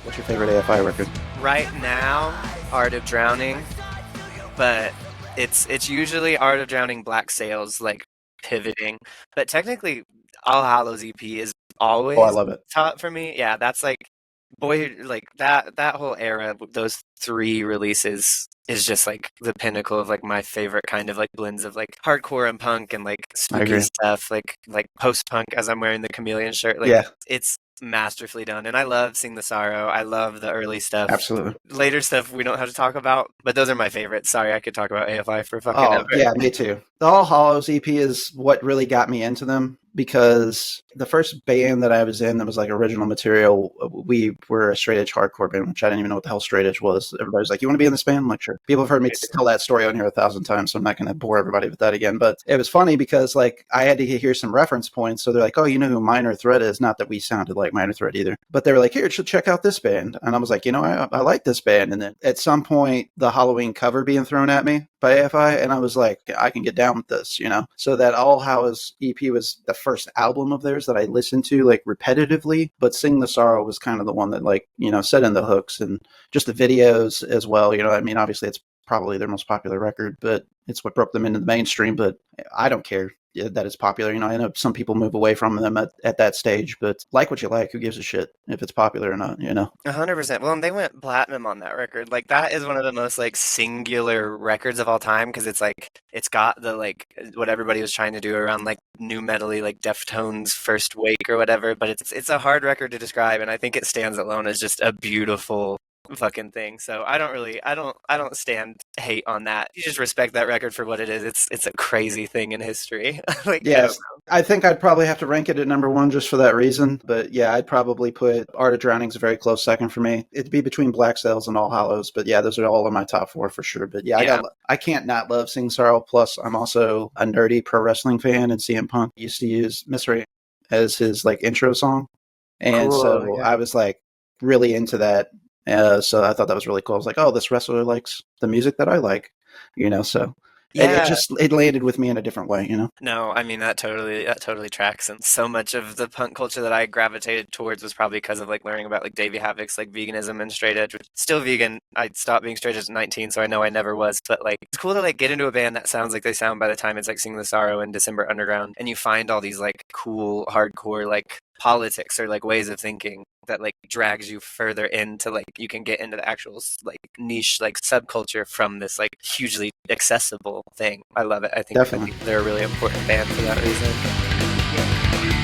What's your favorite AFI record? Right now, Art of Drowning, but it's usually Art of Drowning, Black Sails, like pivoting. But technically, All Hallows EP is Oh, I always love it. top for me. Yeah, that's like boy, like that whole era, those three releases is just like the pinnacle of like my favorite kind of like blends of like hardcore and punk and like I spooky agree. stuff, like post punk as I'm wearing the chameleon shirt. Like Yeah, it's masterfully done, and I love Sing the Sorrow. I love the early stuff. absolutely. Later stuff we don't have to talk about, but those are my favorites. Sorry, I could talk about AFI for fucking Oh, ever. yeah, me too. The All Hallows EP is what really got me into them because the first band that I was in that was like original material, we were a straight edge hardcore band, which I didn't even know what the hell straight edge was. Everybody's like, "You want to be in this band?" I'm like, "Sure." People have heard me tell that story on here 1,000 times, so I'm not going to bore everybody with that again. But it was funny because like I had to hear some reference points. So they're like, "Oh, you know who Minor Threat is?" Not that we sounded like Minor Threat either, but they were like, "Here, check out this band." And I was like, I like this band. And then at some point, the Halloween cover being thrown at me by AFI, and I was like, I can get down with this. So that All Hallows EP was the first album of theirs that I listened to like repetitively, but Sing the Sorrow was kind of the one that like, set in the hooks and just the videos as well. I mean, obviously it's probably their most popular record, but it's what broke them into the mainstream, but I don't care that it's popular. I know some people move away from them at that stage, but like what you like, who gives a shit if it's popular or not? 100%. Well, and they went platinum on that record. Like that is one of the most like singular records of all time because it's like it's got the like what everybody was trying to do around like new metally like Deftones First Wake or whatever, but it's a hard record to describe and I think it stands alone as just a beautiful fucking thing. So I don't stand hate on that. You just respect that record for what it is. It's a crazy thing in history. Like I don't Yes, I think I'd probably have to rank it at number one just for that reason. But yeah, I'd probably put Art of Drowning's a very close second for me. It'd be between Black Sails and All Hallows. But yeah, those are all in my top four for sure. But yeah, yeah. I can't not love Sing Sorrow. Plus, I'm also a nerdy pro wrestling fan, and CM Punk used to use Mystery as his like intro song, and Cool. so Yeah. I was like really into that. So I thought that was really cool. I was like, oh, this wrestler likes the music that I like, so. And Yeah. it landed with me in a different way. No, I mean that totally tracks, and so much of the punk culture that I gravitated towards was probably because of like learning about like Davey Havok's like veganism and straight edge. Which, still vegan. I stopped being straight edge at 19, so I know I never was. But like, it's cool to like get into a band that sounds like they sound by the time it's like Sing the Sorrow and December Underground, and you find all these like cool hardcore like politics or like ways of thinking that like drags you further into like you can get into the actual like niche like subculture from this like hugely accessible thing. I love it. I think Definitely. they're a really important band for that reason.